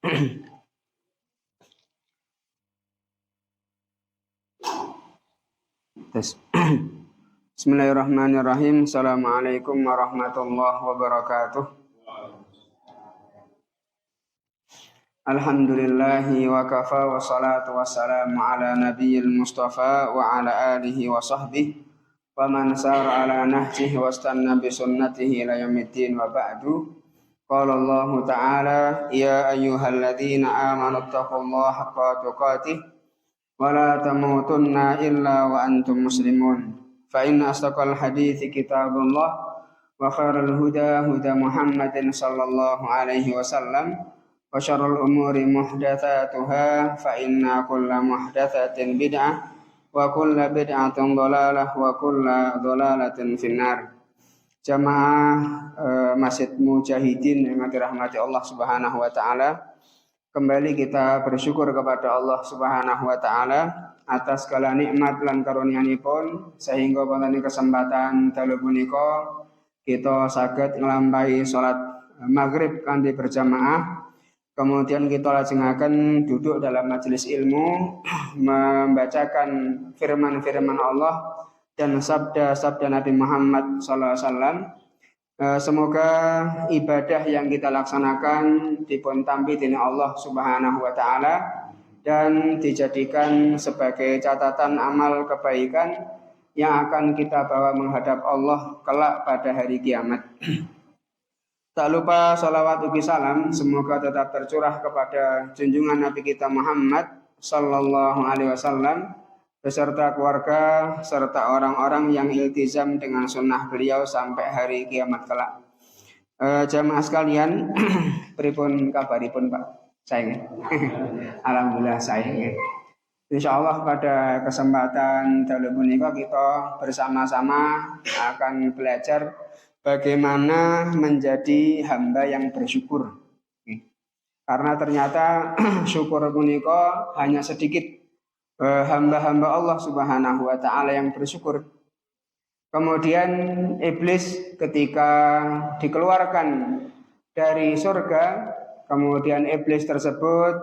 Bismillahirrahmanirrahim. Assalamualaikum warahmatullahi wabarakatuh. Alhamdulillahi wa kafa wa salatu wassalamu ala nabiyil mustafa wa ala alihi wa sahbihi wa man sara ala nahjihi wa istanna bi sunnatihi ila yaumiddin wa ba'du. Qala Allah ta'ala ya ayyuhalladzina amanu taqullaha haqqa tuqatih wa la tamutunna illa wa antum muslimun. Fa inna asdaqal hadithi kitabullah wa khairal huda huda Muhammadin sallallahu alaihi wasallam wa syarrul umuri muhdatsatuha fa inna kulla muhdatsatin bid'ah wa kulla bid'atin dhalalah wa kulla dhalalatin finnar. Jamaah Masjid Mujahidin yang dirahmati Allah Subhanahu wa taala, kembali kita bersyukur kepada Allah Subhanahu wa taala atas segala nikmat lan karunianipun sehingga wonten kesempatan dalu punika kita saged nglampahi salat maghrib kanthi berjamaah. Kemudian kita lajengaken duduk dalam majelis ilmu membacakan firman-firman Allah dan sabda-sabda Nabi Muhammad sallallahu alaihi wasallam. Semoga ibadah yang kita laksanakan dipun tampi dening Allah Subhanahu wa taala dan dijadikan sebagai catatan amal kebaikan yang akan kita bawa menghadap Allah kelak pada hari kiamat. Tak lupa salawat ugi salam semoga tetap tercurah kepada junjungan Nabi kita Muhammad sallallahu alaihi wasallam beserta keluarga serta orang-orang yang iltizam dengan sunnah beliau sampai hari kiamat kelak. Jamaah sekalian, pripun kabaripun Pak? Sayang. Alhamdulillah sayang. Insyaallah pada kesempatan dalu punika kita bersama-sama akan belajar bagaimana menjadi hamba yang bersyukur. Karena ternyata syukur punika hanya sedikit hamba-hamba Allah Subhanahu wa taala yang bersyukur. Kemudian iblis ketika dikeluarkan dari surga, kemudian iblis tersebut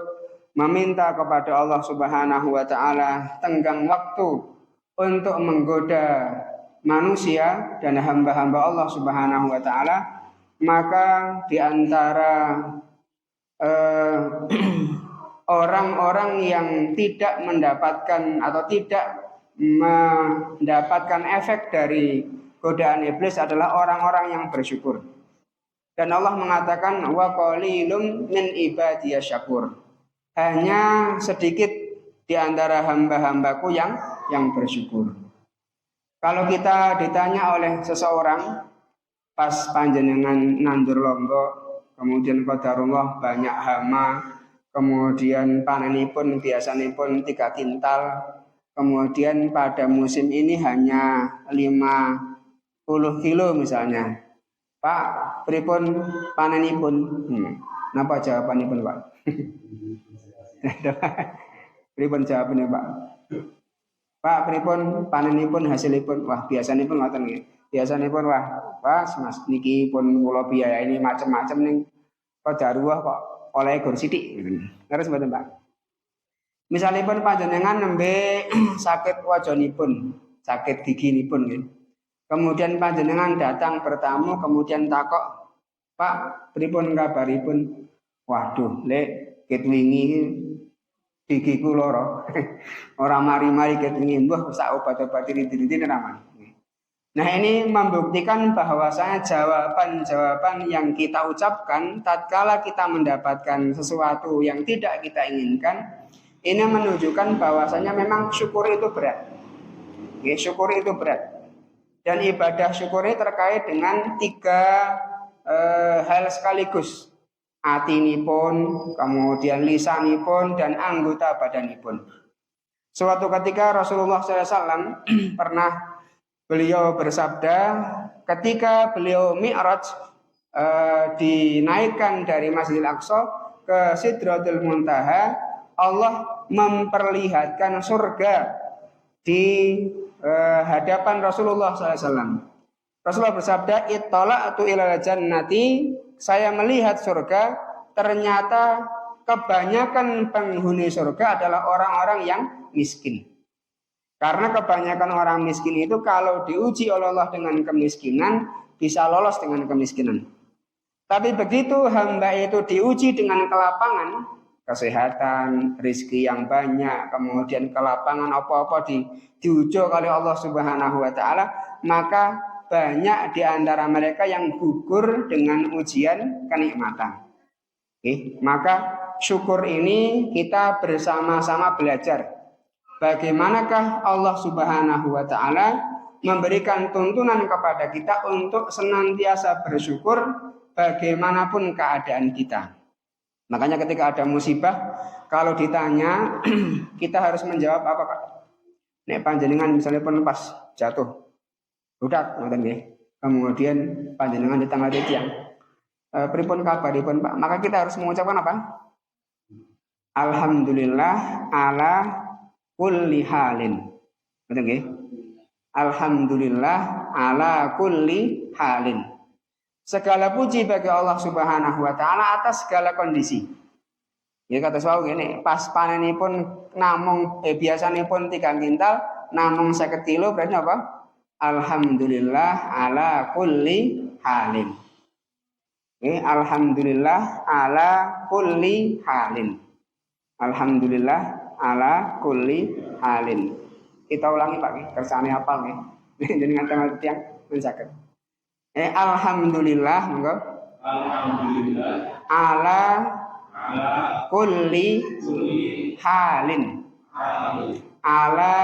meminta kepada Allah Subhanahu wa taala tenggang waktu untuk menggoda manusia dan hamba-hamba Allah Subhanahu wa taala. Maka di antara orang-orang yang tidak mendapatkan atau tidak mendapatkan efek dari godaan iblis adalah orang-orang yang bersyukur. Dan Allah mengatakan wa qalilum min ibadiyasy syakur. Hanya sedikit di antara hamba-hambaku yang bersyukur. Kalau kita ditanya oleh seseorang pas panjenengan nandur lombok, kemudian qadarullah banyak hama, kemudian panenipun biasanipun 3 kintal, kemudian pada musim ini hanya 50 kilo misalnya. Pak, pripun panenipun? Napa jawabanipun, Pak? Pripun jawabannya, Pak? Pak, pripun panenipun hasilipun? Wah, biasanipun ngoten nggih. Biasanipun wah, Mas niki pun kula biayani macam-macam ning qadarullah kok oleh gur sithik. Terus mboten, Pak? Misalipun panjenengan nembe sakit wajanipun, sakit giginipun nggih. Kemudian panjenengan datang bertamu, kemudian takok, Pak, pripun kabaripun? Waduh, lek ket wingi gigiku lara. Ora mari-mari ket wingi mbah sak obat-obat riti-riti ramai. Nah, ini membuktikan bahwasanya jawaban-jawaban yang kita ucapkan tatkala kita mendapatkan sesuatu yang tidak kita inginkan, ini menunjukkan bahwasanya memang syukur itu berat. Ya, syukur itu berat. Dan ibadah syukur ini terkait dengan 3 hal sekaligus. Atinipun, kemudian lisanipun, dan anggota badanipun. Suatu ketika Rasulullah SAW pernah beliau bersabda ketika beliau Mi'raj dinaikkan dari Masjidil Aqsa ke Sidratul Muntaha, Allah memperlihatkan surga di hadapan Rasulullah SAW. Rasulullah bersabda, "Ittala'tu ilal jannati," saya melihat surga, ternyata kebanyakan penghuni surga adalah orang-orang yang miskin. Karena kebanyakan orang miskin itu kalau diuji oleh Allah dengan kemiskinan, bisa lolos dengan kemiskinan. Tapi begitu hamba itu diuji dengan kelapangan, kesehatan, rezeki yang banyak, kemudian kelapangan apa-apa diuji oleh Allah Subhanahu wa taala, maka banyak di antara mereka yang gugur dengan ujian kenikmatan. Oke, maka syukur ini kita bersama-sama belajar. Bagaimanakah Allah Subhanahu wa taala memberikan tuntunan kepada kita untuk senantiasa bersyukur bagaimanapun keadaan kita. Makanya ketika ada musibah, kalau ditanya kita harus menjawab apa, Pak? Nek panjenengan misalnya pun pas jatuh, budak, kemudian panjenengan ditanggal tiang, pripun kabaripun, Pak? Maka kita harus mengucapkan apa? Alhamdulillah ala kulli halin. Betul nggih? Alhamdulillah ala kulli halin. Segala puji bagi Allah Subhanahu wa taala atas segala kondisi. Ya kata sawu ngene, pas panenipun namung biasanipun 3 kintal, namung 50 kilo berarti apa? Alhamdulillah ala kulli halin. Alhamdulillah ala kulli halin. Alhamdulillah ala kulli halin. Kita ulangi Pak, kersane hafal nggih. Jenengan tengah tiang pun saged. Alhamdulillah, monggo. Alhamdulillah. Ala kulli halin. Ala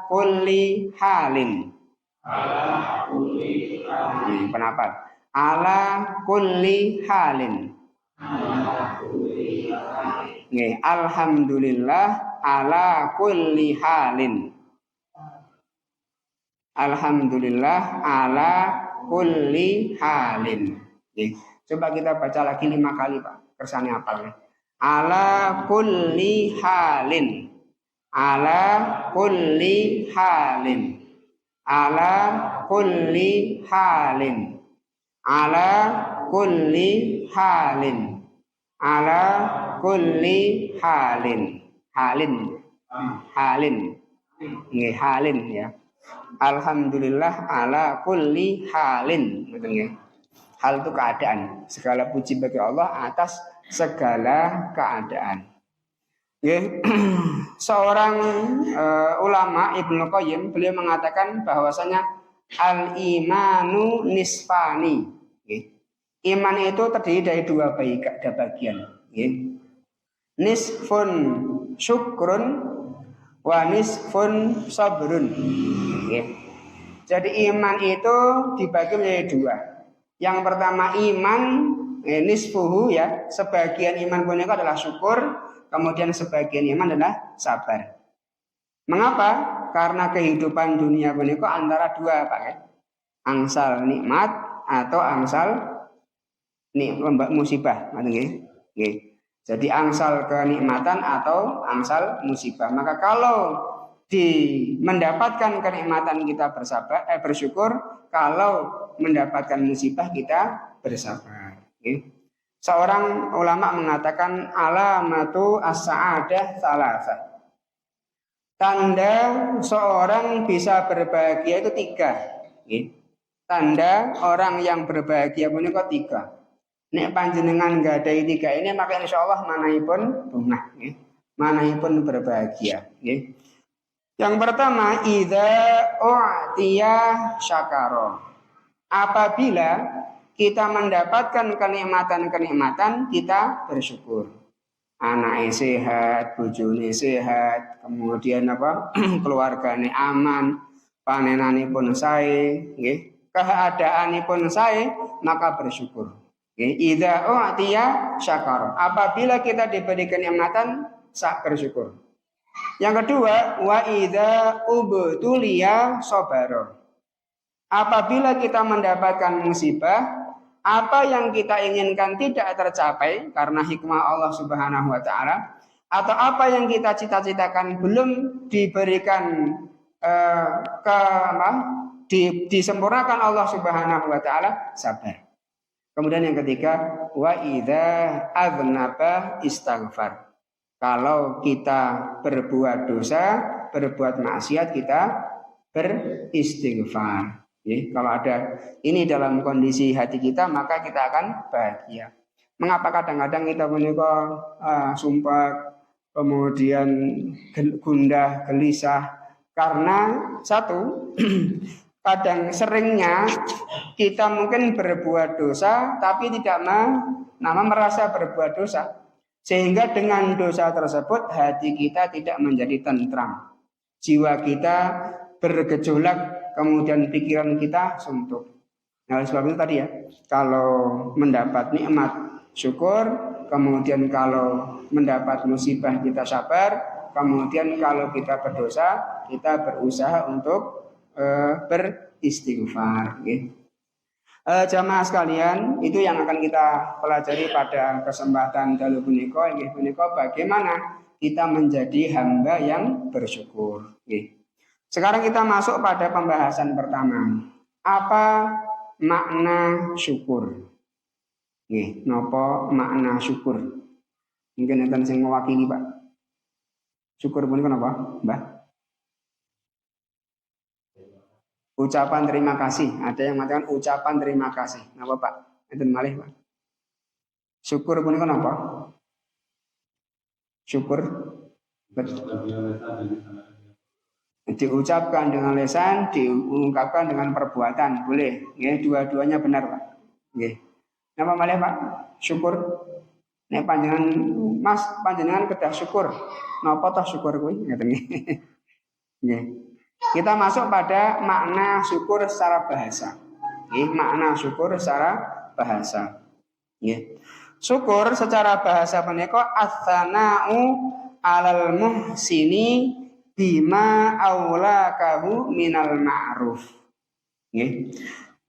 kulli halin. Ala kulli halin. Pendapat. Ala kulli halin. Nggih, alhamdulillah ala kulli halin. Alhamdulillah ala kulli halin. Coba kita baca lagi 5 kali Pak. Kersane hafal. Ala kulli halin. Ala kulli halin. Ala kulli halin. Ala kulli halin. Ala kulli halin. Halin. Halin. Nggih, halin ya. Alhamdulillah ala kulli halin. Betul ya? Hal itu keadaan. Segala puji bagi Allah atas segala keadaan. Ya. Seorang ulama Ibnu Qayyim beliau mengatakan bahwasanya al-imanu nisfani. Ya. Iman itu terdiri dari 2 bagian. Ya. Nisfun syukrun wa nisfun sabrun. Jadi iman itu dibagi menjadi 2. Yang pertama iman nisfuhu ya, sebagian iman punika adalah syukur, kemudian sebagian iman adalah sabar. Mengapa? Karena kehidupan dunia punika antara 2 Pak ya. Angsal nikmat atau angsal musibah, nggih. Jadi angsal kenikmatan atau angsal musibah. Maka kalau mendapatkan kenikmatan kita bersyukur, kalau mendapatkan musibah kita bersabar. Seorang ulama mengatakan alamatu as-sa'adah salasa. Tanda seorang bisa berbahagia itu 3. Tanda orang yang berbahagia punika 3. Nek panjenengan nggadahi 3 ini maka insyaallah manahipun bungah, manahipun berbahagia. Yang pertama, idza u'tiya syakara. Apabila kita mendapatkan kenikmatan-kenikmatan, kita bersyukur. Anaknya sehat, bojone sehat, kemudian keluargane aman, panenane pun sae, nggih. Keadaane pun sae, maka bersyukur. Idza u'tiya syakara. Apabila kita diberi kenikmatan, bersyukur. Yang kedua, wa idza ubtuliya sabara. Apabila kita mendapatkan musibah, apa yang kita inginkan tidak tercapai karena hikmah Allah Subhanahu wa taala, atau apa yang kita cita-citakan belum diberikan disempurnakan Allah Subhanahu wa taala, sabar. Kemudian yang ketiga, wa idza adznaba istaghfar. Kalau kita berbuat dosa, berbuat maksiat, kita beristighfar. Kalau ada ini dalam kondisi hati kita, maka kita akan bahagia. Mengapa kadang-kadang kita menikah sumpah, kemudian gundah, gelisah? Karena satu, kadang seringnya kita mungkin berbuat dosa, tapi tidak merasa berbuat dosa. Sehingga dengan dosa tersebut hati kita tidak menjadi tentram. Jiwa kita bergejolak, kemudian pikiran kita suntuk. Nah, oleh sebab itu tadi ya, kalau mendapat nikmat syukur, kemudian kalau mendapat musibah kita sabar, kemudian kalau kita berdosa kita berusaha untuk beristighfar. Jamaah sekalian, itu yang akan kita pelajari pada kesempatan dalu punika. Bagaimana kita menjadi hamba yang bersyukur. Sekarang kita masuk pada pembahasan pertama. Apa makna syukur? Napa makna syukur? Mungkin enten sing mewakili, Pak. Syukur punika napa, Mbah? Ucapan terima kasih. Ada yang mengatakan ucapan terima kasih. Napa, Pak? Enten malih, Pak. Syukur punika napa? Syukur diucapkan dengan lisan, diungkapkan dengan perbuatan, boleh. Dua-duanya benar, Pak. Napa malih, Pak? Syukur. Nek panjenengan Mas, panjenengan kedah syukur. Napa toh syukur kuwi? Ngeten nggih. Kita masuk pada makna syukur secara bahasa. Makna syukur secara bahasa. Syukur secara bahasa punika ats-tsana'u 'alal muhsini bima aulakahu minal ma'ruf.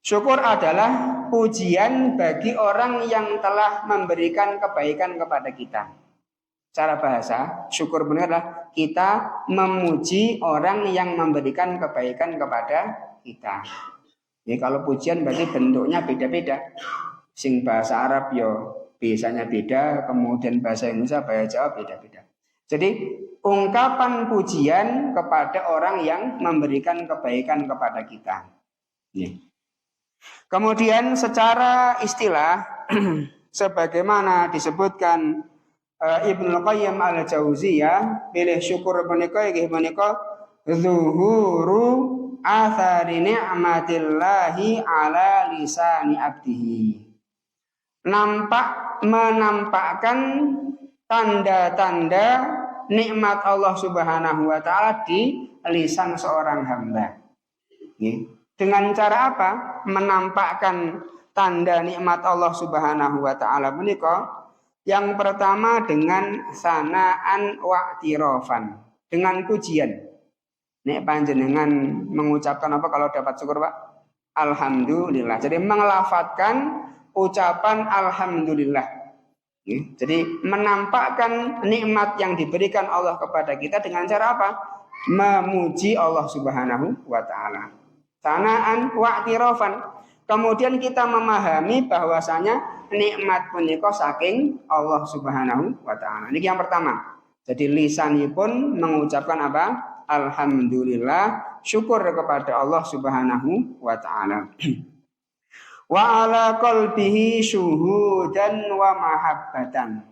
Syukur adalah pujian bagi orang yang telah memberikan kebaikan kepada kita. Secara bahasa, syukur benar adalah kita memuji orang yang memberikan kebaikan kepada kita. Kalau pujian berarti bentuknya beda-beda. Sing bahasa Arab biasanya beda, kemudian bahasa Indonesia, bahasa Jawa beda-beda. Jadi ungkapan pujian kepada orang yang memberikan kebaikan kepada kita. Kemudian secara istilah sebagaimana disebutkan Ibnu Qayyim al-Jauziyah, pilih syukur menika inggih menika zuhuru athari ni'matillahi ala lisani abdihi. Menampakkan tanda-tanda nikmat Allah Subhanahu wa taala di lisan seorang hamba. Dengan cara apa? Menampakkan tanda nikmat Allah Subhanahu wa taala menika. Yang pertama dengan sanaan wa'tirafan, dengan pujian. Nek panjenengan mengucapkan apa kalau dapat syukur, Pak? Alhamdulillah. Jadi melafadzkan ucapan alhamdulillah. Jadi menampakkan nikmat yang diberikan Allah kepada kita dengan cara apa? Memuji Allah Subhanahu wa taala. Sanaan wa'tirafan. Kemudian kita memahami bahwasanya nikmat punika saking Allah Subhanahu wa taala. Ini yang pertama. Jadi lisanipun mengucapkan apa? Alhamdulillah, syukur kepada Allah Subhanahu wa taala. Wa ala qalbihi syuhudan wa mahabbatan.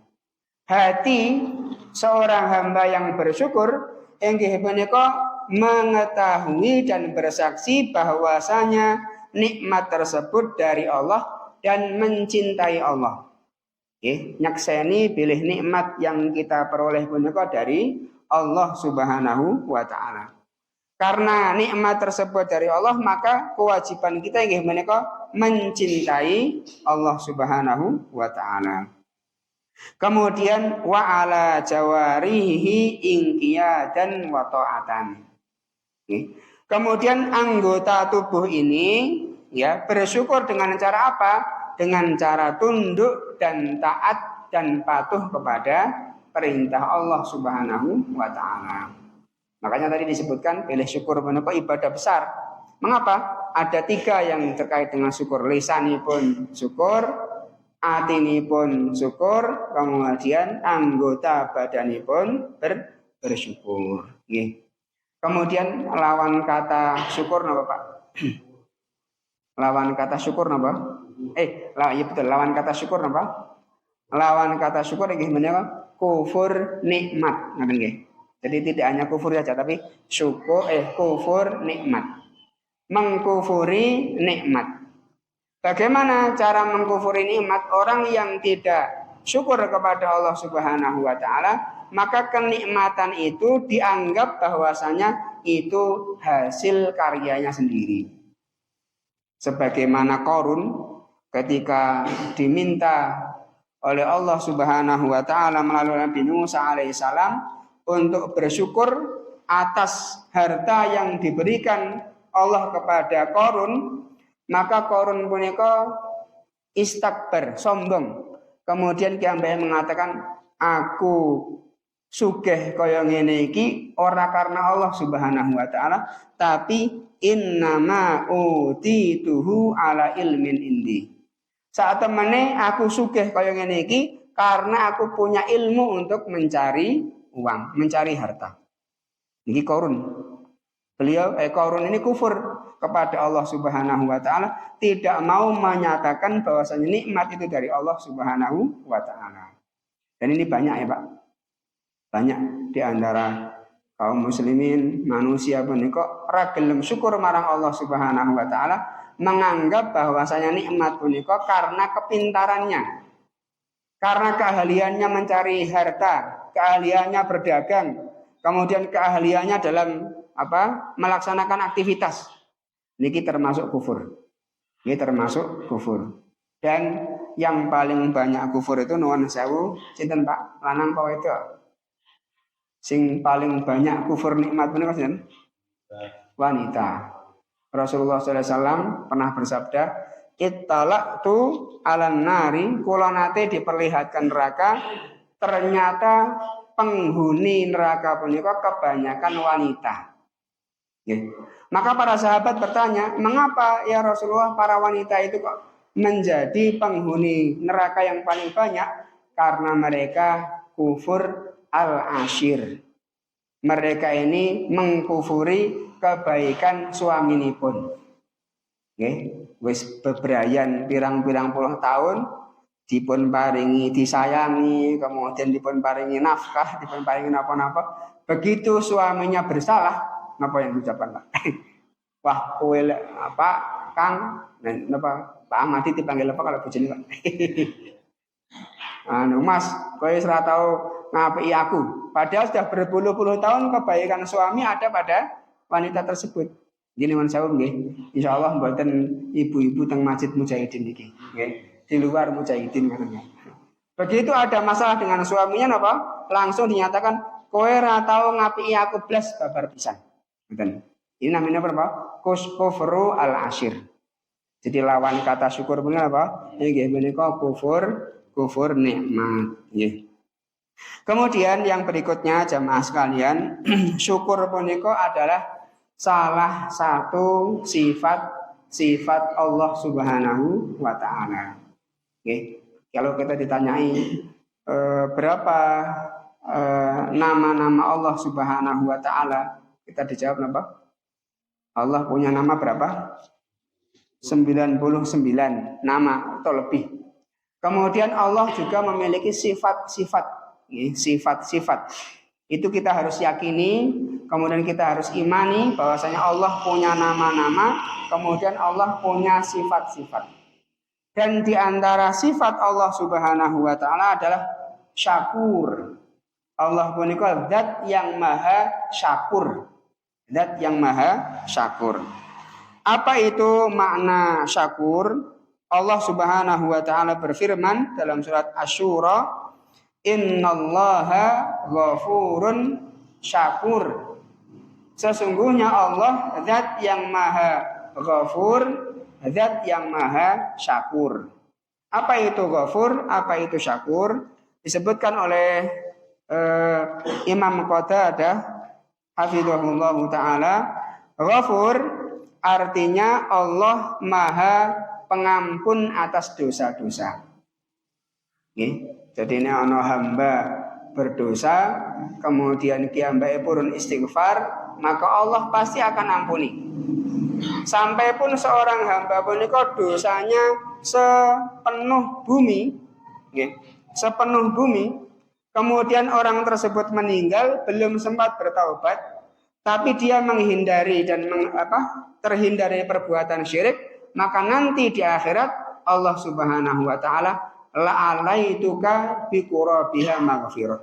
Hati seorang hamba yang bersyukur inggih punika mengetahui dan bersaksi bahwasanya nikmat tersebut dari Allah dan mencintai Allah. Nyakseni pilih nikmat yang kita peroleh punika dari Allah Subhanahu wa taala. Karena nikmat tersebut dari Allah, maka kewajiban kita inggih menika mencintai Allah Subhanahu wa taala. Kemudian wa ala jawarihi inqiyadan wa ta'atan. Kemudian anggota tubuh ini bersyukur dengan cara apa? Dengan cara tunduk dan taat dan patuh kepada perintah Allah Subhanahu wa taala. Makanya tadi disebutkan pilih syukur menika ibadah besar. Mengapa? ada 3 yang terkait dengan syukur. Lisanipun syukur, atinipun syukur, kemudian anggota badanipun bersyukur. Nggih. Kemudian lawan kata syukur napa Pak? Lawan kata syukur napa? Ya betul, lawan kata syukur napa? Lawan kata syukur nggih menika kufur nikmat, ngoten nggih. Jadi tidak hanya kufur saja tapi kufur nikmat. Mengkufuri nikmat. Bagaimana cara mengkufuri nikmat? Orang yang tidak syukur kepada Allah Subhanahu wa taala, maka kenikmatan itu dianggap bahwasanya itu hasil karyanya sendiri. Sebagaimana Qarun ketika diminta oleh Allah Subhanahu wa taala melalui Nabi Musa alaihissalam untuk bersyukur atas harta yang diberikan Allah kepada Qarun, maka Qarun punika istakbar, sombong. Kemudian Ki Ambek mengatakan, aku sugih kaya ngene iki ora karena Allah Subhanahu wa taala, tapi innama utituhu ala ilmin indi. Saat temene aku sugih kaya ngene iki karena aku punya ilmu untuk mencari uang, mencari harta. Niki Qarun. Qarun ini kufur kepada Allah Subhanahu wa taala, tidak mau menyatakan bahwasanya nikmat itu dari Allah Subhanahu wa taala. Dan ini banyak ya, Pak. Banyak di antara kaum muslimin, manusia punika ora gelem syukur marang Allah Subhanahu wa taala, menganggap bahwasanya nikmat punika karena kepintarannya. Karena keahliannya mencari harta, keahliannya berdagang, kemudian keahliannya dalam melaksanakan aktivitas. Niki termasuk kufur. Ini termasuk kufur. Dan yang paling banyak kufur itu nuwun sewu, sinten Pak? Lanang apa itu? Sing paling banyak kufur nikmat punika sinten? Wanita. Rasulullah SAW pernah bersabda, "Ittalaqtu 'alan nari", kula nate diperlihatkan neraka, ternyata penghuni neraka punika kebanyakan wanita. Maka para sahabat bertanya, mengapa ya Rasulullah para wanita itu kok menjadi penghuni neraka yang paling banyak? Karena mereka kufur al-ashir. Mereka ini mengkufuri kebaikan suaminipun. Wis bebrayan pirang-pirang puluh tahun, dipun paringi disayangi, kemudian dipun paringi nafkah, dipun paringi napa-napa. Begitu suaminya bersalah, napa yang diucapkan Pak? Wah, kowe Kang, napa Pak Ahmad dipanggil apa kalau bojone Pak? Mas, kowe ora tau ngapiki aku. Padahal sudah berpuluh-puluh tahun kebaikan suami ada pada wanita tersebut. Gini man saya nggih. Insyaallah mboten ibu-ibu teng Masjid Mujahidin iki, nggih. Di luar Mujahidin katanya. Begitu ada masalah dengan suaminya napa? Langsung dinyatakan kowe ora tau ngapiki aku blas babar pisan. Ini namanya apa? Kufru al-ashir. Jadi lawan kata syukur punika apa? Nggih menika kufur nikmat. Nggih. Kemudian yang berikutnya jamaah sekalian, syukur punika adalah salah satu sifat Allah Subhanahu wa taala. Nggih. Kalau kita ditanyai berapa nama-nama Allah Subhanahu wa taala, kita dijawab apa? Allah punya nama berapa? 99 nama atau lebih. Kemudian Allah juga memiliki sifat-sifat. Itu kita harus yakini, kemudian kita harus imani bahwasanya Allah punya nama-nama, kemudian Allah punya sifat-sifat. Dan di antara sifat Allah Subhanahu wa taala adalah syakur. Allah punika zat yang maha syakur. Zat yang maha syakur. Apa itu makna syakur? Allah Subhanahu wa taala berfirman dalam surat Asy-Syura, "Innallaha ghafurun syakur." Sesungguhnya Allah zat yang maha ghafur, zat yang maha syakur. Apa itu ghafur? Apa itu syakur? Disebutkan oleh Imam Qatadah hafizahullah taala, ghafur Artinya Allah Maha Pengampun atas dosa-dosa. Jadi ini ana hamba berdosa, kemudian kiambae purun istighfar, maka Allah pasti akan ampuni. Sampai pun seorang hamba punika dosanya sepenuh bumi, sepenuh bumi, kemudian orang tersebut meninggal belum sempat bertaubat, tapi dia menghindari dan terhindari perbuatan syirik, maka nanti di akhirat Allah Subhanahu wa taala la'alaituka biqurabiha maghfirah.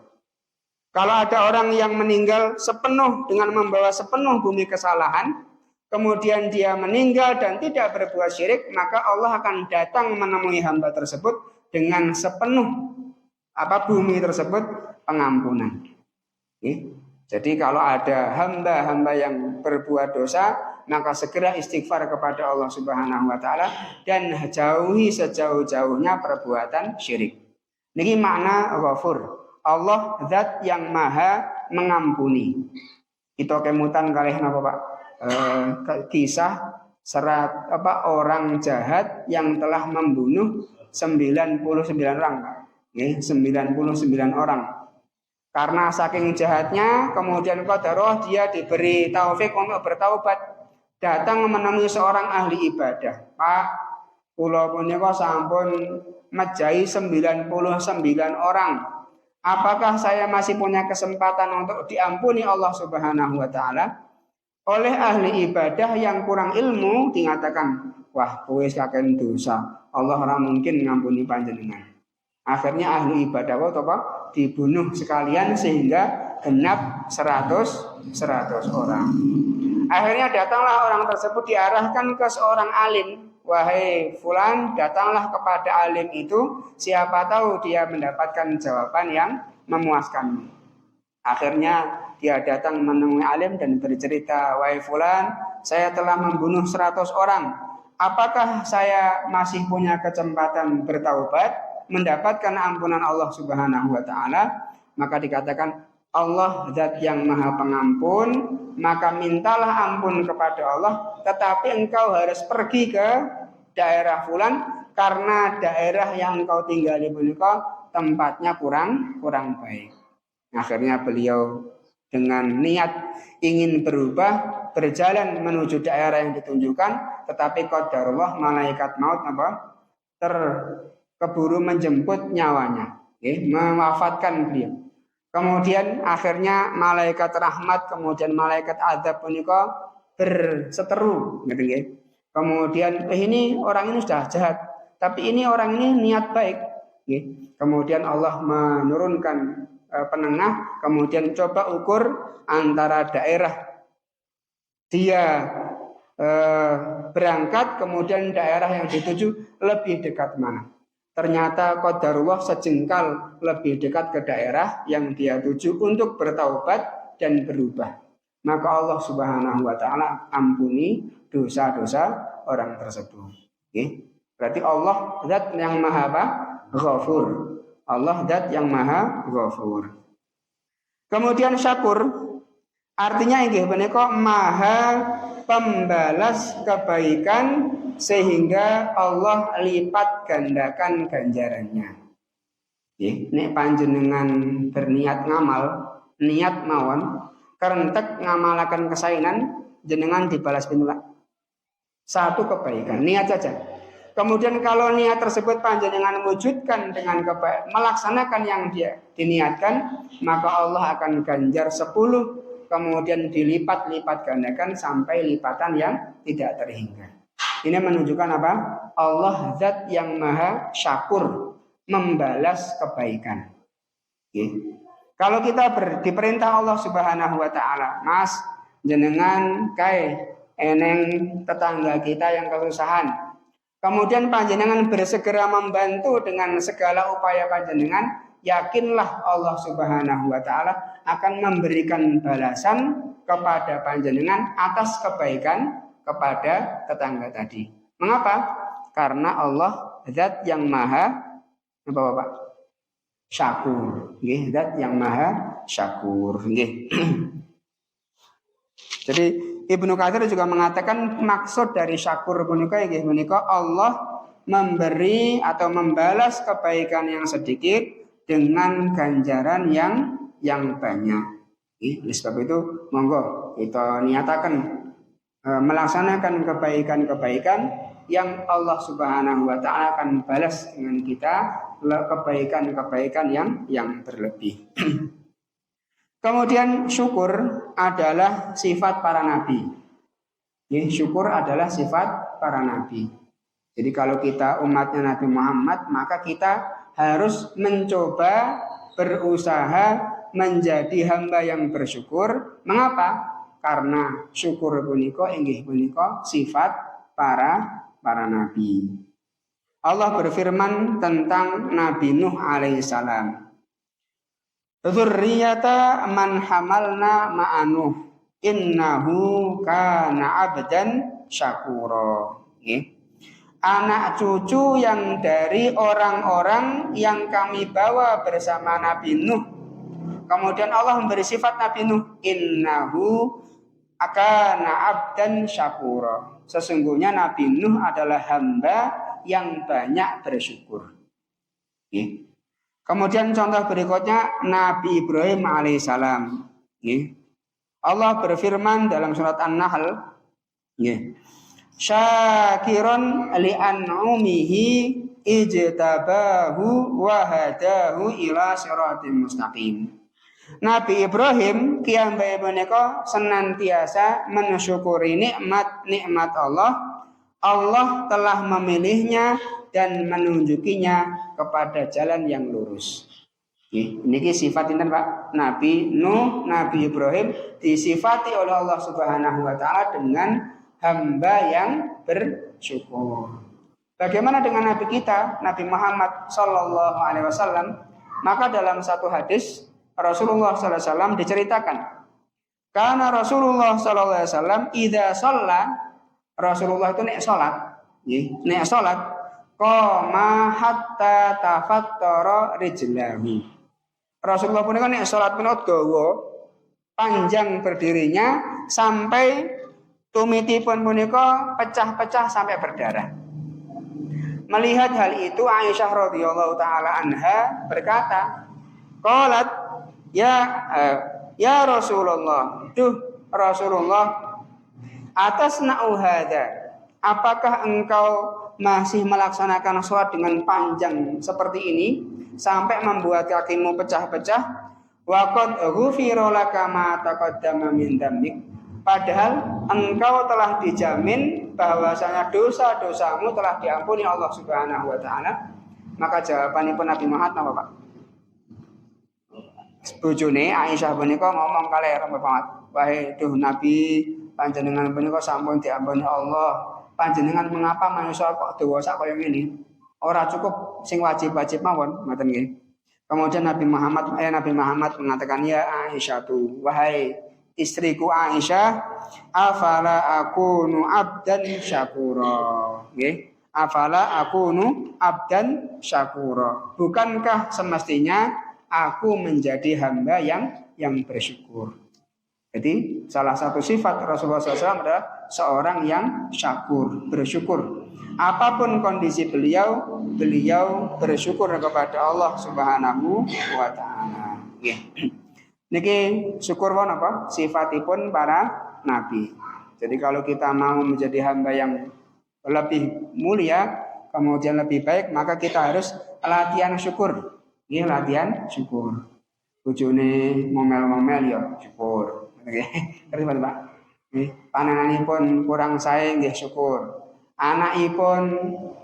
Kalau ada orang yang meninggal sepenuh dengan membawa sepenuh bumi kesalahan, kemudian dia meninggal dan tidak berbuat syirik, maka Allah akan datang menemui hamba tersebut dengan sepenuh bumi tersebut pengampunan. Jadi kalau ada hamba-hamba yang berbuat dosa, maka segera istighfar kepada Allah Subhanahu wa taala dan jauhi sejauh-jauhnya perbuatan syirik. Niki makna Ghafur. Allah zat yang maha mengampuni. Kita kemutan kalih napa Pak? Kisah orang jahat yang telah membunuh 99 orang, Pak. 99 orang. Karena saking jahatnya, kemudian qadarullah dia diberi taufik untuk bertaubat. Datang menemui seorang ahli ibadah. Pak, kula punika sampun mejahi 99 orang. Apakah saya masih punya kesempatan untuk diampuni Allah Subhanahu wa taala? Oleh ahli ibadah yang kurang ilmu dikatakan, wah kowe kakek dosa, Allah ora mungkin ngampuni panjenengan. Akhirnya ahli ibadah dibunuh sekalian sehingga genap 100 orang. Akhirnya datanglah orang tersebut diarahkan ke seorang alim. Wahai fulan, datanglah kepada alim itu, siapa tahu dia mendapatkan jawaban yang memuaskanmu. Akhirnya dia datang menemui alim dan bercerita, wahai fulan, saya telah membunuh 100 orang. Apakah saya masih punya kesempatan bertaubat, mendapatkan ampunan Allah Subhanahu wa taala? Maka dikatakan, Allah zat yang maha pengampun, maka mintalah ampun kepada Allah, tetapi engkau harus pergi ke daerah fulan karena daerah yang engkau tinggali punika tempatnya kurang baik. Akhirnya beliau dengan niat ingin berubah berjalan menuju daerah yang ditunjukkan, tetapi qadarullah malaikat maut terkeburu menjemput nyawanya, mewafatkan beliau. Kemudian akhirnya malaikat rahmat, kemudian malaikat azab punika berseteru, Kemudian ini orang ini sudah jahat, tapi ini orang ini niat baik. Kemudian Allah menurunkan penengah, kemudian coba ukur antara daerah dia berangkat, kemudian daerah yang dituju lebih dekat mana. Ternyata qadarullah sejengkal lebih dekat ke daerah yang dia tuju untuk bertaubat dan berubah. Maka Allah Subhanahu wa taala ampuni dosa-dosa orang tersebut. Berarti Allah zat yang maha Ghafur. Allah zat yang maha Ghafur. Kemudian syakur artinya inggih punika maha pembalas kebaikan sehingga Allah lipat gandakan ganjarannya. Nek panjenengan berniat ngamal, niat mawon, kerentek ngamalaken kesainan, jenengan dibalas pinten? Satu kebaikan, niat saja. Kemudian kalau niat tersebut panjenengan wujudkan dengan melaksanakan yang dia diniatkan, maka Allah akan ganjar 10, kemudian dilipat-lipat gandakan sampai lipatan yang tidak terhingga. Ini menunjukkan apa? Allah zat yang maha syakur, membalas kebaikan. Kalau kita diperintah Allah Subhanahu wa taala, Mas, jenengan kae eneng tetangga kita yang kesusahan. Kemudian panjenengan bersegera membantu dengan segala upaya panjenengan, yakinlah Allah Subhanahu wa taala akan memberikan balasan kepada panjenengan atas kebaikan kepada tetangga tadi. Mengapa? Karena Allah zat yang maha Bapak syakur, zat yang maha syakur. Jadi Ibnu Katsir juga mengatakan maksud dari syakur punika inggih menika Allah memberi atau membalas kebaikan yang sedikit dengan ganjaran yang banyak. Oleh sebab itu monggo kita niatakan melaksanakan kebaikan-kebaikan yang Allah Subhanahu wa taala akan balas dengan kita kebaikan-kebaikan yang berlebih. Kemudian syukur adalah sifat para nabi. Syukur adalah sifat para nabi. Jadi kalau kita umatnya Nabi Muhammad, maka kita harus mencoba berusaha menjadi hamba yang bersyukur. Mengapa? Karena syukur punika inggih punika sifat para nabi. Allah berfirman tentang Nabi Nuh alaihissalam. Dzurriyyata man hamalna ma'anuh innahu kana 'abdan syakura. Anak cucu yang dari orang-orang yang kami bawa bersama Nabi Nuh. Kemudian Allah memberi sifat Nabi Nuh, innahu kana 'abdan syakura. Sesungguhnya Nabi Nuh adalah hamba yang banyak bersyukur. Kemudian contoh berikutnya Nabi Ibrahim alaihissalam. Allah berfirman dalam surat An-Nahl, syakiron li'an'umihi ijtabahu wa hadahu ila siratim mustaqim. Nabi Ibrahim kiyambay menika senantiasa mensyukuri nikmat Allah. Allah telah memilihnya dan menunjukinya kepada jalan yang lurus. Ini sifat inten Pak Nabi Nuh, Nabi Ibrahim disifati oleh Allah Subhanahu wa taala dengan hamba yang bersyukur. Bagaimana dengan Nabi kita, Nabi Muhammad sallallahu alaihi wasallam? Maka dalam satu hadis Rasulullah sallallahu alaihi wasallam diceritakan, karena Rasulullah sallallahu alaihi wasallam idza shalla, Rasulullah itu nek salat, qama hatta tafattara rijlahu. Rasulullah punika nek salat menawa dawa panjang berdirinya sampai tumitipun punika pecah-pecah sampai berdarah. Melihat hal itu Aisyah radhiyallahu taala anha berkata, qalat ya Rasulullah, duh Rasulullah, atasna'u hadza, apakah engkau masih melaksanakan sholat dengan panjang seperti ini sampai membuat kakimu pecah-pecah? Wa qad ghufira laka ma taqaddama min dzambik, padahal engkau telah dijamin bahwasanya dosa-dosamu telah diampuni Allah Subhanahu wa taala. Maka jawabanipun Nabi Muhammad napa, Pak? Bojone Aisyah punika ngomong kalih Rasul Muhammad, "Wahai duh Nabi, panjenengan punika sampun diampuni Allah. Panjenengan mengapa manusia kok dosa kaya ngene? Ora cukup sing wajib-wajib mawon." Ngoten nggih. Kemudian Nabi Muhammad mengatakan, "Ya Aisyah, wahai istriku Aisyah, afala akunu abdan syakura." Nggih. Afala akunu abdan syakura. Bukankah semestinya aku menjadi hamba yang bersyukur? Jadi salah satu sifat Rasulullah SAW adalah seorang yang syakur, bersyukur. Apapun kondisi beliau bersyukur kepada Allah Subhanahu wa taala. Niki syukur apa? Sifatipun para nabi. Jadi kalau kita mau menjadi hamba yang lebih mulia, kemudian lebih baik, maka kita harus latihan syukur. Ini latihan syukur. Bojone ngomel-ngomel ya syukur. Ngerti Pak? Panenanipun kurang sae nggih syukur. Anakipun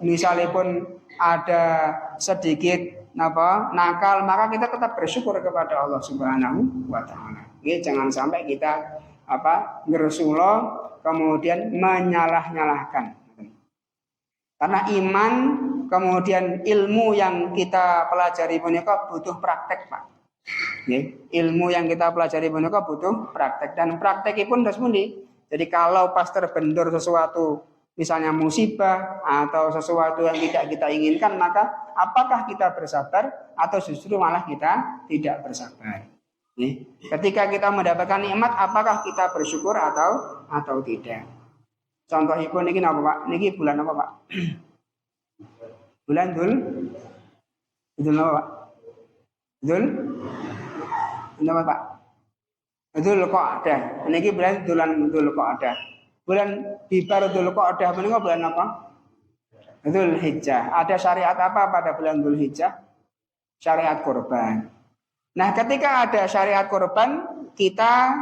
misalipun ada sedikit nakal, maka kita tetap bersyukur kepada Allah Subhanahu wa taala. Jangan sampai kita ngersula kemudian menyalah-nyalahkan. Karena iman kemudian ilmu yang kita pelajari punika butuh praktek, Pak. Ilmu yang kita pelajari punika butuh praktek, dan praktekipun terus pundi. Jadi kalau pas terbentur sesuatu, misalnya musibah atau sesuatu yang tidak kita inginkan, maka apakah kita bersabar atau justru malah kita tidak bersabar? Ketika kita mendapatkan nikmat, apakah kita bersyukur atau atau tidak. Contohipun niki napa Pak? Niki bulan apa Pak? Bulan Dzul apa Pak? Dzul napa Pak? Dzul Qa'dah. Niki bulan Dzul Qa'dah. Bulan bibar Dzul Qa'dah menika bulan apa? Dzul Hijjah. Ada syariat apa pada bulan Dzul Hijjah? Syariat kurban. Nah, ketika ada syariat kurban, kita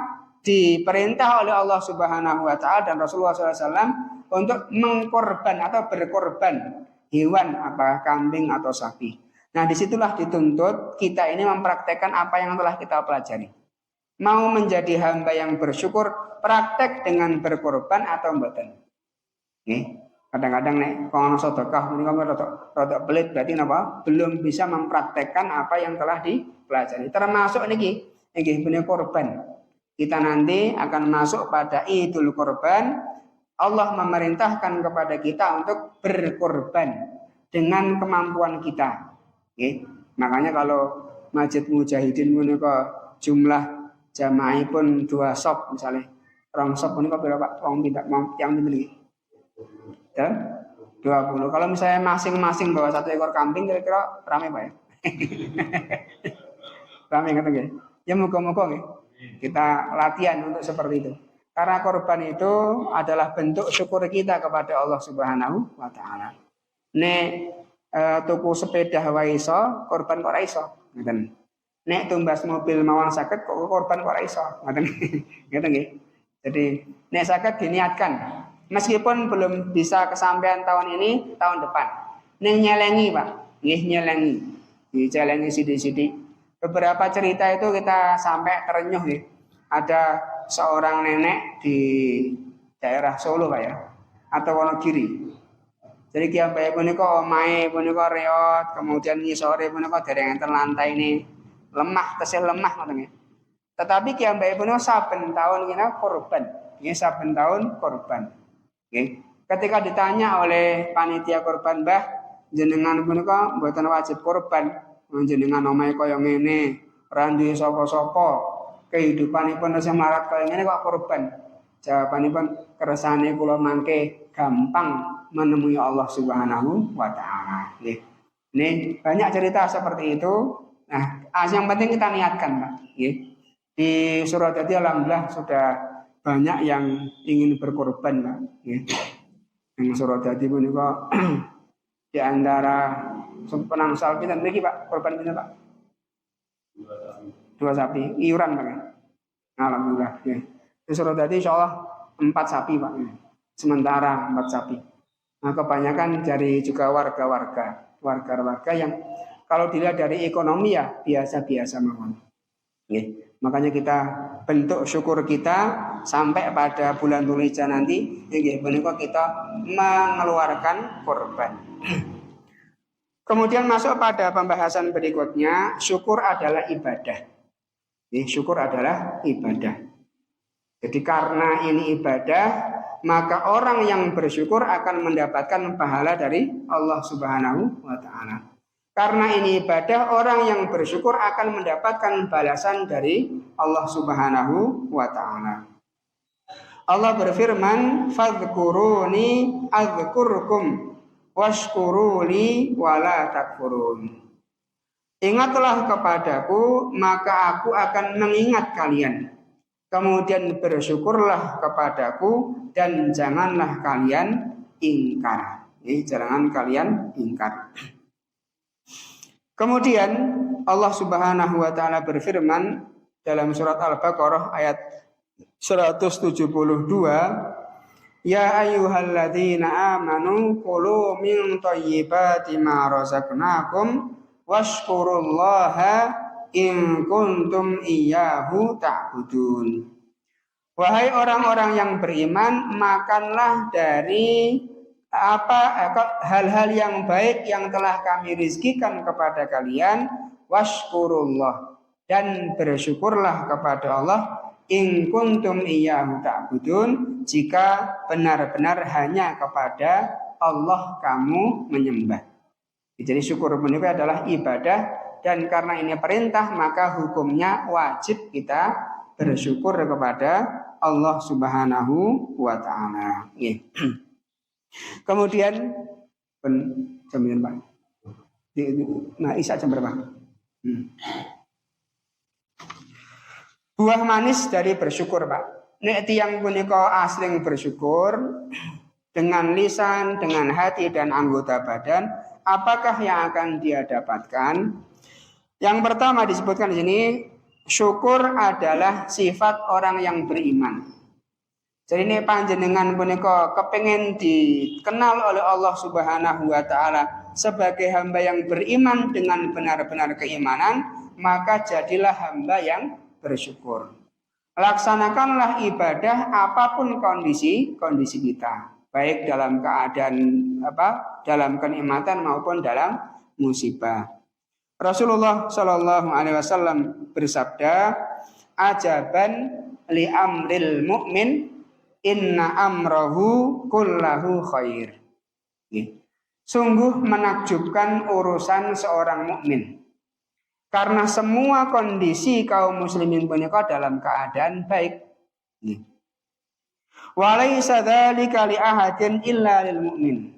diperintah oleh Allah Subhanahu wa taala dan Rasulullah SAW untuk mengkorban atau berkorban hewan apa kambing atau sapi. Nah, disitulah dituntut kita ini mempraktekkan apa yang telah kita pelajari. Mau menjadi hamba yang bersyukur, praktek dengan berkorban atau mboten. Nih, kadang-kadang nek kalau sedekah menika rada pelit berarti napa? Belum bisa mempraktekkan apa yang telah dipelajari. Termasuk niki punya korban. Kita nanti akan masuk pada Idul Kurban. Allah memerintahkan kepada kita untuk berkorban dengan kemampuan kita. Oke. Makanya kalau Masjid Mujahidin menika jumlah jamaah pun 2 sop misalnya. Rong sop menika berapa? Wong pindah yang pinten dan 20. Kalau misalnya masing-masing bawa 1 ekor kambing kira-kira ramai Pak ya? Ramai nggak ya? Ya muka-muka nih. Kita latihan untuk seperti itu. Karena korban itu adalah bentuk syukur kita kepada Allah Subhanahu wa taala. Nek tuku sepeda wae iso, korban kok ora iso. Ngoten. Nek tumbas mobil mawon saged kok korban kok ora iso. Ngoten. Ngoten nggih. Jadi nek saged diniatkan. Meskipun belum bisa kesampaian tahun ini, tahun depan. Ning nyelengi, Pak. Nggih nyelengi. Dicelengi sithik-sithik. Beberapa cerita itu kita sampai terenyuh nih. Ada seorang nenek di daerah Solo Pak ya, atau Wonogiri. Jadi kiambae punika omahe punika reot, kemudian ngisore punika dereng enten lantai ini lemah, tesih lemah ngoten nggih. Tetapi kiambae punika saben tahun kena korban. Nggih saben tahun korban. Nggih. Ketika ditanya oleh panitia korban, "Mbah, jenengan punika mboten wajib korban. Jenengan omahe kaya ngene, ora duwe sapa-sapa, kehidupanipun sing marat kaya ngene kok korban." Jawabanipun, "Kersane kula mangke gampang menemui Allah Subhanahu wa taala." Nggih. Ini banyak cerita seperti itu. Nah, yang penting kita niatkan, Pak. Nggih. Di Suradadi alhamdulillah sudah banyak yang ingin berkorban, Pak. Nggih. Yang Suradadi punika di antara penangsal pinten niki Pak, korban pinten Pak? 2 sapi. Iuran Pak. Alhamdulillah. Ya. Di Suradadi insyaallah 4 sapi Pak. Sementara 4 sapi. Nah, kebanyakan dari juga warga yang kalau dilihat dari ekonomi ya biasa-biasa mawon. Makanya kita bentuk syukur kita sampai pada bulan Dzulhijjah nanti nggih menika kita mengeluarkan korban. Kemudian masuk pada pembahasan berikutnya, syukur adalah ibadah. Syukur adalah ibadah. Jadi karena ini ibadah, maka orang yang bersyukur akan mendapatkan pahala dari Allah Subhanahu wa taala. Karena ini ibadah, orang yang bersyukur akan mendapatkan balasan dari Allah Subhanahu wa taala. Allah berfirman, "Fadhkuruni adzkurkum washkuruli wala takfurun." Ingatlah kepadaku, maka aku akan mengingat kalian. Kemudian bersyukurlah kepadaku dan janganlah kalian ingkar. Jangan kalian ingkar. Kemudian Allah Subhanahu wa taala berfirman dalam surat Al-Baqarah ayat 172, "Ya ayyuhalladzina amanu kulu min thayyibati ma razaqnakum washkurullaha in kuntum iyyahu ta'budun." Wahai orang-orang yang beriman, makanlah dari hal-hal yang baik yang telah kami rizkikan kepada kalian, washkurullah, dan bersyukurlah kepada Allah, in kuntum iyyahu ta'budun, jika benar-benar hanya kepada Allah kamu menyembah. Jadi syukur menika adalah ibadah, dan karena ini perintah maka hukumnya wajib kita bersyukur kepada Allah Subhanahu wa taala. Kemudian jam Pak. Nah, Isya jam berapa? Buah manis dari bersyukur, Pak. Nek tiyang punika asring bersyukur dengan lisan, dengan hati dan anggota badan, apakah yang akan dia dapatkan? Yang pertama disebutkan di sini, syukur adalah sifat orang yang beriman. Jadi ini panjenengan punika kepengin dikenal oleh Allah Subhanahu wa taala sebagai hamba yang beriman dengan benar-benar keimanan, maka jadilah hamba yang bersyukur. Laksanakanlah ibadah apapun kondisi kita, baik dalam keadaan dalam kenikmatan maupun dalam musibah. Rasulullah Shallallahu alaihi wasallam bersabda, "Ajaban li amril mu'min, inna amrahu kullahu khair." Sungguh menakjubkan urusan seorang mukmin. Karena semua kondisi kaum muslimin punika dalam keadaan baik. Walaysa dzalika li ahadin illa lil mu'min.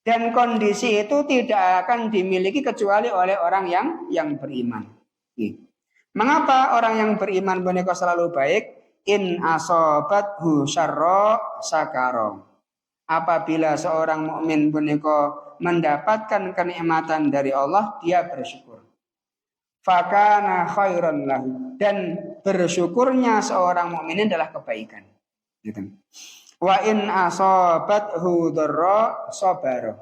Dan kondisi itu tidak akan dimiliki kecuali oleh orang yang beriman. Mengapa orang yang beriman punika selalu baik? In asobathu syarra sakara. Apabila seorang mukmin punika mendapatkan kenikmatan dari Allah, dia bersyukur. Fakana khairan lahu, dan bersyukurnya seorang mukmin adalah kebaikan. Gitu. Wa in asabathu dharra sabara.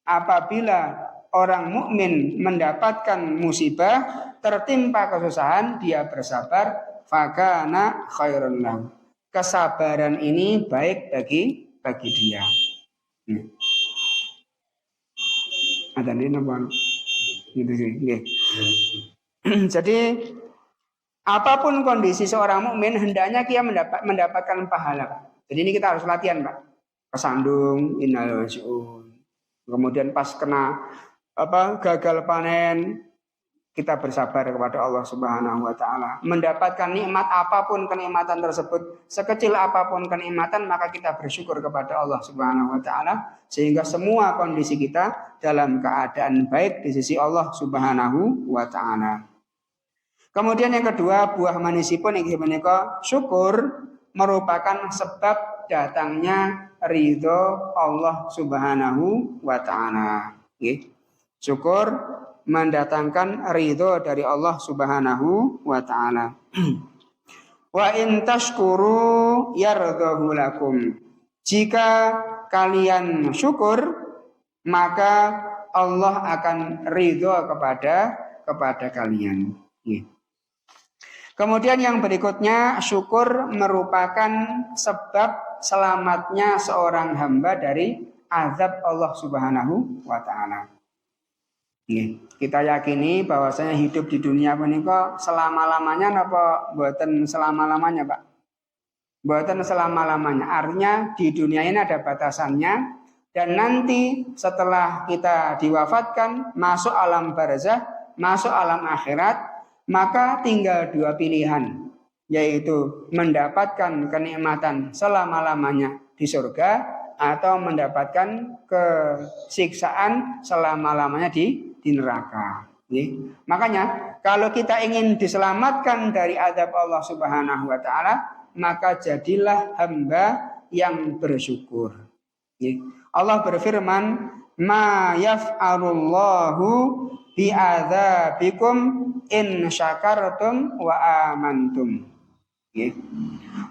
Apabila orang mukmin mendapatkan musibah, tertimpa kesusahan, dia bersabar, fakana khairan lahu. Kesabaran ini baik bagi dia. Ada ini apa? Gitu sih. Jadi apapun kondisi seorang mukmin hendaknya dia mendapatkan pahala. Jadi ini kita harus latihan, Pak. Kesandung, innal waji'un. Kemudian pas kena gagal panen, kita bersabar kepada Allah Subhanahu wa taala. Mendapatkan nikmat apapun kenikmatan tersebut, sekecil apapun kenikmatan, maka kita bersyukur kepada Allah Subhanahu wa taala sehingga semua kondisi kita dalam keadaan baik di sisi Allah Subhanahu wa taala. Kemudian yang kedua, buah manisipun inggih menika syukur merupakan sebab datangnya ridho Allah Subhanahu wa taala. Syukur mendatangkan ridho dari Allah Subhanahu wa taala. Wa in tashkuru yardhahu lakum. Jika kalian syukur, maka Allah akan ridho kepada kalian. Kemudian yang berikutnya, syukur merupakan sebab selamatnya seorang hamba dari azab Allah Subhanahu wa taala. Kita yakini bahwasanya hidup di dunia menika selama-lamanya napa mboten selama-lamanya, Pak? Mboten selama-lamanya. Artinya di dunia ini ada batasannya, dan nanti setelah kita diwafatkan masuk alam barzakh, masuk alam akhirat, maka tinggal dua pilihan, yaitu mendapatkan kenikmatan selama-lamanya di surga atau mendapatkan kesiksaan selama-lamanya di neraka. Makanya kalau kita ingin diselamatkan dari azab Allah Subhanahu wa taala, maka jadilah hamba yang bersyukur. Allah berfirman, "Ma yaf'alullahu bi'adzabikum in syakartum wa amantum."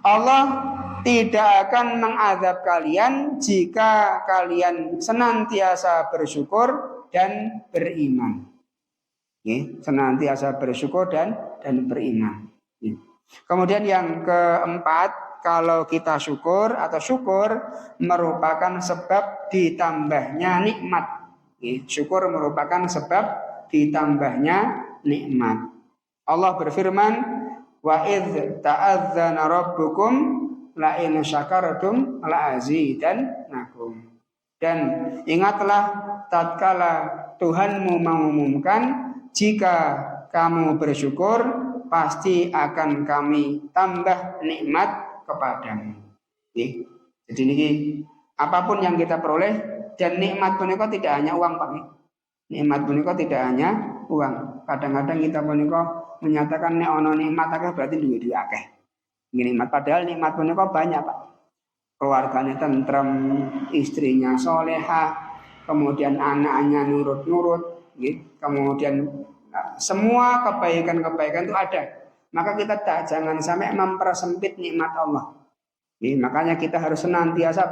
Allah tidak akan mengazab kalian jika kalian senantiasa bersyukur dan beriman. Senantiasa bersyukur dan beriman. Kemudian yang keempat, kalau kita syukur atau syukur merupakan sebab ditambahnya nikmat. Syukur merupakan sebab ditambahnya nikmat. Allah berfirman, wa idz ta'adzana rabbukum la in syakartum la azidannakum. Dan ingatlah tatkala Tuhanmu mengumumkan, jika kamu bersyukur pasti akan kami tambah nikmat kepadamu. Jadi ini apapun yang kita peroleh, dan nikmat punika tidak hanya uang Pak. Nikmat punika tidak hanya uang. Kadang-kadang kita punika menyatakan nek ono nikmat akeh berarti duwe akeh. Nikmat padahal nikmat punika banyak Pak. Keluarganya tentrem, istrinya solehah, kemudian anaknya nurut-nurut, kemudian semua kebaikan-kebaikan itu ada. Maka kita jangan sampai mempersempit nikmat Allah. Makanya kita harus senantiasa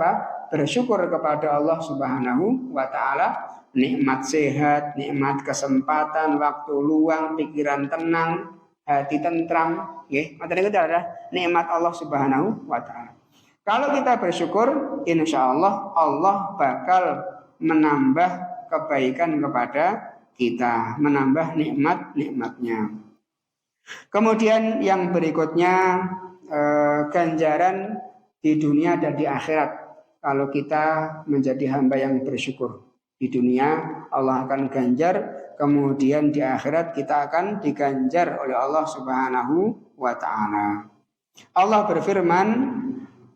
bersyukur kepada Allah Subhanahu wa Ta'ala. Nikmat sehat, nikmat kesempatan, waktu luang, pikiran tenang, hati tentram. Materi itu adalah nikmat Allah Subhanahu wa Ta'ala. Kalau kita bersyukur, insya Allah Allah bakal menambah kebaikan kepada kita, menambah nikmat-nikmatnya. Kemudian yang berikutnya, ganjaran di dunia dan di akhirat. Kalau kita menjadi hamba yang bersyukur, di dunia Allah akan ganjar, kemudian di akhirat kita akan diganjar oleh Allah Subhanahu wa Ta'ala. Allah berfirman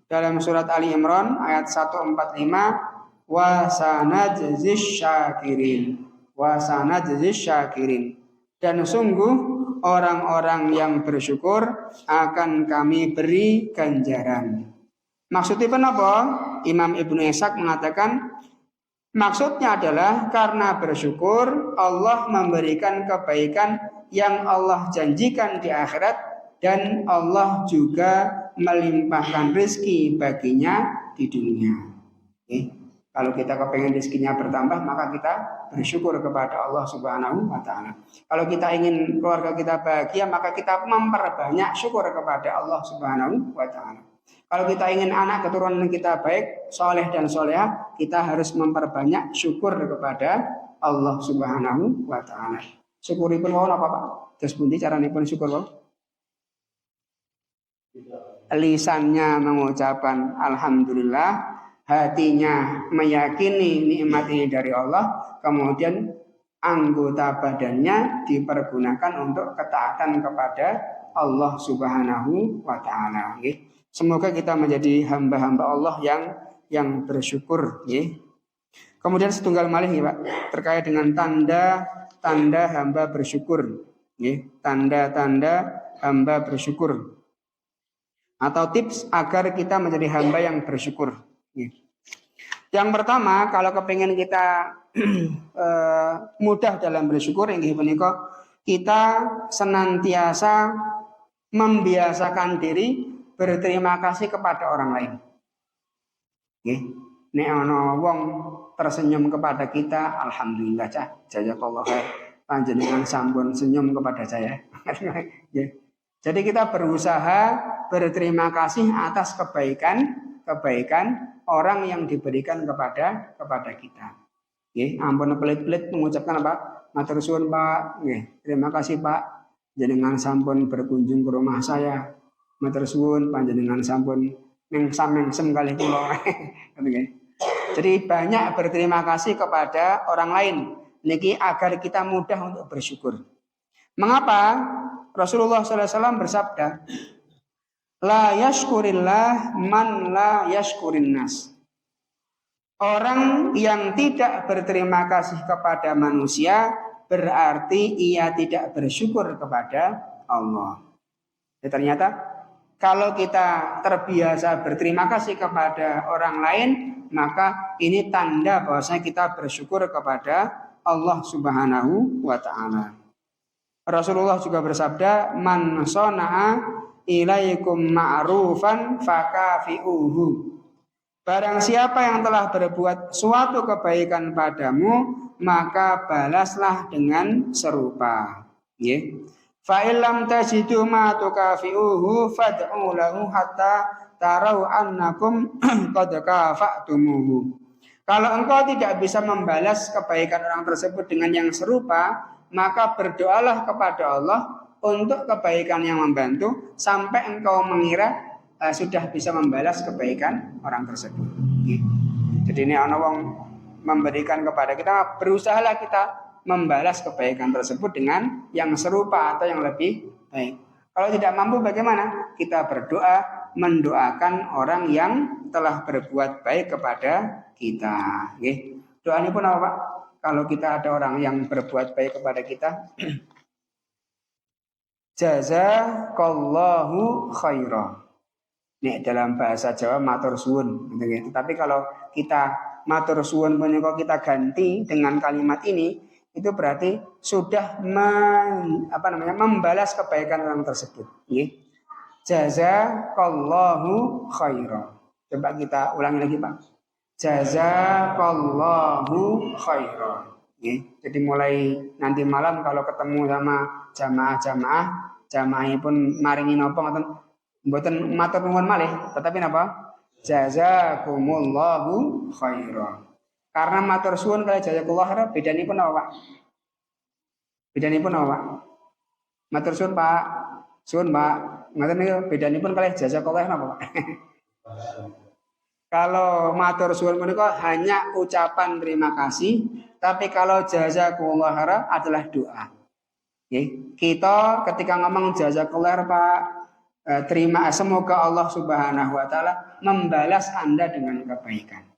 dalam surat Ali Imran ayat 145, wa sanajziz syakirin, wa sanajziz syakirin, dan sungguh orang-orang yang bersyukur akan kami beri ganjaran. Maksudnya apa? Imam Ibnu Ishaq mengatakan maksudnya adalah karena bersyukur Allah memberikan kebaikan yang Allah janjikan di akhirat, dan Allah juga melimpahkan rezeki baginya di dunia. Kalau kita kepengen rezekinya bertambah, maka kita bersyukur kepada Allah Subhanahu wa Ta'ala. Kalau kita ingin keluarga kita bahagia, maka kita memperbanyak syukur kepada Allah Subhanahu wa Ta'ala. Kalau kita ingin anak keturunan kita baik, soleh dan soleha, kita harus memperbanyak syukur kepada Allah Subhanahu wa Ta'ala. Syukuripun mohon apa Pak? Terus pundi caranipun syukur Pak? Lisannya mengucapkan alhamdulillah, hatinya meyakini nikmat ini dari Allah, kemudian anggota badannya dipergunakan untuk ketaatan kepada Allah Subhanahu wa Ta'ala. Semoga kita menjadi hamba-hamba Allah yang bersyukur. Kemudian setunggal malih Pak, terkait dengan tanda hamba bersyukur. Tanda-tanda hamba bersyukur, atau tips agar kita menjadi hamba yang bersyukur. Yang pertama, kalau kepengen kita mudah dalam bersyukur, kita senantiasa membiasakan diri berterima kasih kepada orang lain. Nek ana wong tersenyum kepada kita, alhamdulillah jazakallahu khair, panjenengan sampun senyum kepada saya. Jadi kita berusaha berterima kasih atas kebaikan orang yang diberikan kepada kita. Ampun pelit-pelit mengucapkan apa? Matur suwun Pak. Terima kasih Pak, jenengan sampun berkunjung ke rumah saya. Matur suwun panjenengan sampun mengsam kali kula. Jadi banyak berterima kasih kepada orang lain niki agar kita mudah untuk bersyukur. Mengapa? Rasulullah SAW bersabda, la yashkurillah man la yashkurin nas. Orang yang tidak berterima kasih kepada manusia berarti ia tidak bersyukur kepada Allah. Ternyata kalau kita terbiasa berterima kasih kepada orang lain, maka ini tanda bahwasanya kita bersyukur kepada Allah Subhanahu wa Ta'ala. Rasulullah juga bersabda, man sona'a ilaikum ma'rufan fakafi'uhu. Barang siapa yang telah berbuat suatu kebaikan padamu, maka balaslah dengan serupa. Fa illam tajidu ma tukafi'uhu fad'u lahu hatta tarau annakum qad kafa'tumuhu. Kalau engkau tidak bisa membalas kebaikan orang tersebut dengan yang serupa, maka berdoalah kepada Allah untuk kebaikan yang membantu sampai engkau mengira sudah bisa membalas kebaikan orang tersebut. Jadi ini ana wong memberikan kepada kita, berusahalah kita membalas kebaikan tersebut dengan yang serupa atau yang lebih baik. Kalau tidak mampu bagaimana? Kita berdoa mendoakan orang yang telah berbuat baik kepada kita. Nggih. Doa ini pun apa Pak? Kalau kita ada orang yang berbuat baik kepada kita, jazakallahu khairan. Nek dalam bahasa Jawa matur suwun gitu. Tapi kalau kita matur suwun menika kita ganti dengan kalimat ini, itu berarti sudah membalas kebaikan orang tersebut. Nggih. Jazakallahu khairan. Coba kita ulangi lagi, Pak. Jazakallahu khairan. Jadi mulai nanti malam kalau ketemu sama jamaah pun maringi napa ngoten mboten matur nuwun malih, tetapi napa? Jazakumullahu khairan. Karena matur suwun kali jazakallahu khairan bedanipun apa, Pak? Bedanipun apa, Pak? Matur suwun, Pak. Suwun, Pak. Ngoten niku bedanipun kali jazakallahu khairan apa, Pak? Kalau matur suwun menika hanya ucapan terima kasih, tapi kalau jazakumullahu khairan adalah doa. Kita ketika ngomong jazakallahu khairan, Pak, semoga Allah Subhanahu wa taala membalas Anda dengan kebaikan.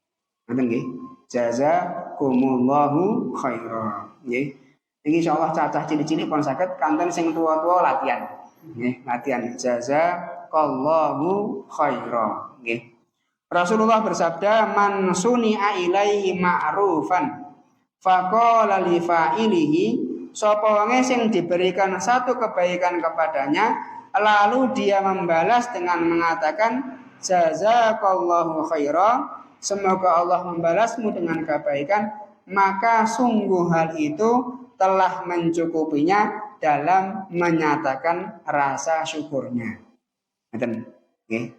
Ngoten nggih. Jazakumullahu khairan. Nggih. Iki insyaallah cacah cilik-cilik pun saged kanten sing tua-tua latihan. Nggih, latihan jazakallahu khairan. Nggih. Rasulullah bersabda, "Man suni'a ilaihi ma'rufan faqala li fa'ilihi," sapa wonge sing diberikan satu kebaikan kepadanya, lalu dia membalas dengan mengatakan jazakallahu khairan, semoga Allah membalasmu dengan kebaikan, maka sungguh hal itu telah mencukupinya dalam menyatakan rasa syukurnya. Ngoten nggih.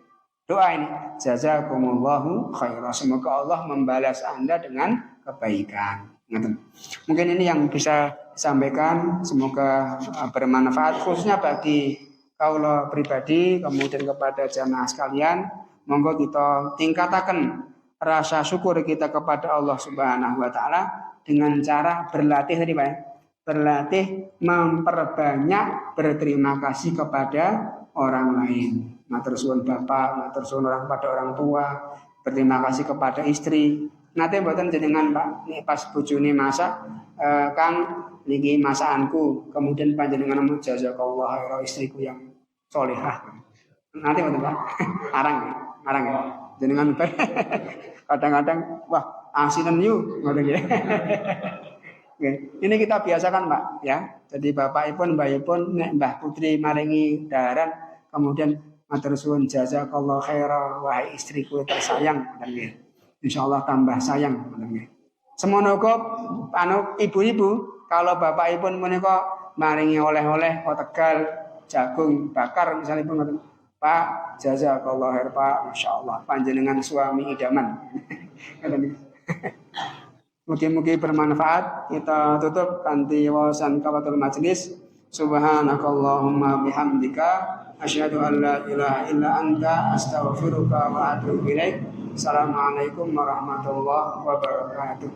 Doa ini jazakumullahu khairan, semoga Allah membalas Anda dengan kebaikan. Ngoten. Mungkin ini yang bisa disampaikan, semoga bermanfaat khususnya bagi kaula pribadi, kemudian kepada jamaah sekalian. Monggo kita tingkataken rasa syukur kita kepada Allah Subhanahu wa taala dengan cara berlatih tadi, Pak. Berlatih memperbanyak berterima kasih kepada orang lain. Matur suwun bapak, matur suwun kepada orang tua, berterima kasih kepada istri. Nate mboten jenengan, Pak, nek pas bojone masak, Kang niki masakanku, kemudian panjenengan ngomong jazakallahu khairan istriku yang solehah. Nanti mboten, Pak. Arang ya. Jenengan kadang-kadang wah, asinan yu ngoten ya. Ini kita biasakan, Pak, ya. Jadi bapakipun, mbahipun nek Mbah Putri maringi daharan, kemudian matur suwun jazakallahu khairan wahai istriku tersayang, ngoten nggih. Insyaallah tambah sayang, ngoten nggih. Semono kok ibu-ibu kalau bapakipun menika maringi oleh-oleh kok Tegal, jagung bakar misalnya pun ngoten. Pak, jazakallahu khairan, Pak, masyaallah panjenengan suami idaman. Ngoten. Mugi-mugi bermanfaat. Kita tutup kanthi wawasan kafatul majlis. Subhanakallahumma bihamdika asyhadu an la ilaha illa anta astaghfiruka wa atubu ilaik. Assalamualaikum warahmatullahi wabarakatuh.